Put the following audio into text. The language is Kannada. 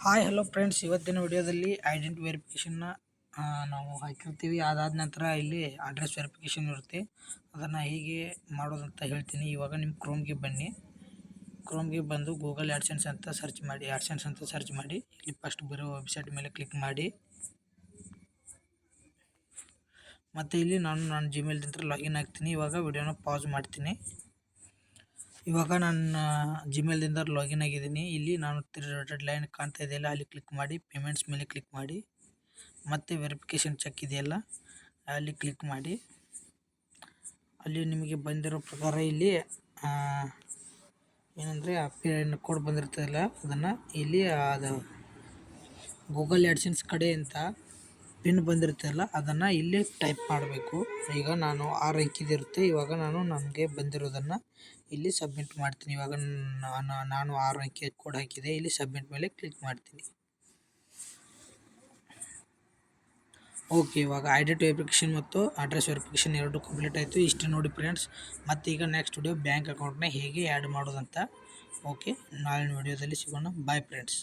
ಹಾಯ್ ಹಲೋ ಫ್ರೆಂಡ್ಸ್, ಇವತ್ತಿನ ವಿಡಿಯೋದಲ್ಲಿ ಐಡೆಂಟಿ ವೆರಿಫಿಕೇಷನ್ನ ನಾವು ಹಾಕಿರ್ತೀವಿ. ಅದಾದ ನಂತರ ಇಲ್ಲಿ ಅಡ್ರೆಸ್ ವೆರಿಫಿಕೇಷನ್ ಇರುತ್ತೆ. ಅದನ್ನು ಹೇಗೆ ಮಾಡೋದಂತ ಹೇಳ್ತೀನಿ. ಇವಾಗ ನಿಮ್ಮ ಕ್ರೋಮ್ಗೆ ಬನ್ನಿ. ಕ್ರೋಮ್ಗೆ ಬಂದು ಗೂಗಲ್ ಆ್ಯಡ್ಸೆನ್ಸ್ ಅಂತ ಸರ್ಚ್ ಮಾಡಿ. ಇಲ್ಲಿ ಫಸ್ಟ್ ಬರೋ ವೆಬ್ಸೈಟ್ ಮೇಲೆ ಕ್ಲಿಕ್ ಮಾಡಿ. ಮತ್ತು ಇಲ್ಲಿ ನಾನು ಜಿಮೇಲ್ದಿಂದ ಲಾಗಿನ್ ಆಗ್ತೀನಿ. ಇವಾಗ ವಿಡಿಯೋನ ಪಾಸ್ ಮಾಡ್ತೀನಿ. ಇವಾಗ ನಾನು ಜಿಮೇಲ್ದಿಂದ ಲಾಗಿನ್ ಆಗಿದ್ದೀನಿ. ಇಲ್ಲಿ ನಾನು ರೆಡ್ ಲೈನ್ ಕಾಣ್ತಾ ಇದೆಯಲ್ಲ, ಅಲ್ಲಿ ಕ್ಲಿಕ್ ಮಾಡಿ ಪೇಮೆಂಟ್ಸ್ ಮೇಲೆ ಕ್ಲಿಕ್ ಮಾಡಿ. ಮತ್ತು ವೆರಿಫಿಕೇಷನ್ ಚೆಕ್ ಇದೆಯಲ್ಲ, ಅಲ್ಲಿ ಕ್ಲಿಕ್ ಮಾಡಿ. ಅಲ್ಲಿ ನಿಮಗೆ ಬಂದಿರೋ ಪ್ರಕಾರ ಇಲ್ಲಿ ಏನಂದರೆ ಆ ಪಿನ್ ಕೋಡ್ ಬಂದಿರ್ತದಲ್ಲ, ಅದನ್ನು ಇಲ್ಲಿ ಅದು ಗೂಗಲ್ ಆ್ಯಡ್ಸೆನ್ಸ್ ಕಡೆಯಿಂದ ಪಿನ್ ಬಂದಿರುತ್ತಲ್ಲ ಅದನ್ನು ಇಲ್ಲಿ ಟೈಪ್ ಮಾಡಬೇಕು. ಈಗ ನಾನು 6 ಅಂಕಿದಿರುತ್ತೆ. ಇವಾಗ ನನಗೆ ಬಂದಿರೋದನ್ನು ಇಲ್ಲಿ ಸಬ್ಮಿಟ್ ಮಾಡ್ತೀನಿ. ಇವಾಗ ನಾನು 6 ಅಂಕಿ ಕೋಡ್ ಹಾಕಿದೆ. ಇಲ್ಲಿ ಸಬ್ಮಿಟ್ ಮೇಲೆ ಕ್ಲಿಕ್ ಮಾಡ್ತೀನಿ. ಓಕೆ, ಇವಾಗ ಐಡೆಂಟಿ ವೆರಿಫಿಕೇಷನ್ ಮತ್ತು ಅಡ್ರೆಸ್ ವೆರಿಫಿಕೇಷನ್ ಎರಡು ಕಂಪ್ಲೀಟ್ ಆಯಿತು. ಇಷ್ಟು ನೋಡಿ ಫ್ರೆಂಡ್ಸ್. ಮತ್ತು ಈಗ ನೆಕ್ಸ್ಟ್ ವಿಡಿಯೋ ಬ್ಯಾಂಕ್ ಅಕೌಂಟ್ನ ಹೇಗೆ ಆ್ಯಡ್ ಮಾಡೋದಂತ. ಓಕೆ, ನಾಳಿನ ವಿಡಿಯೋದಲ್ಲಿ ಸಿಗೋಣ. Bye friends.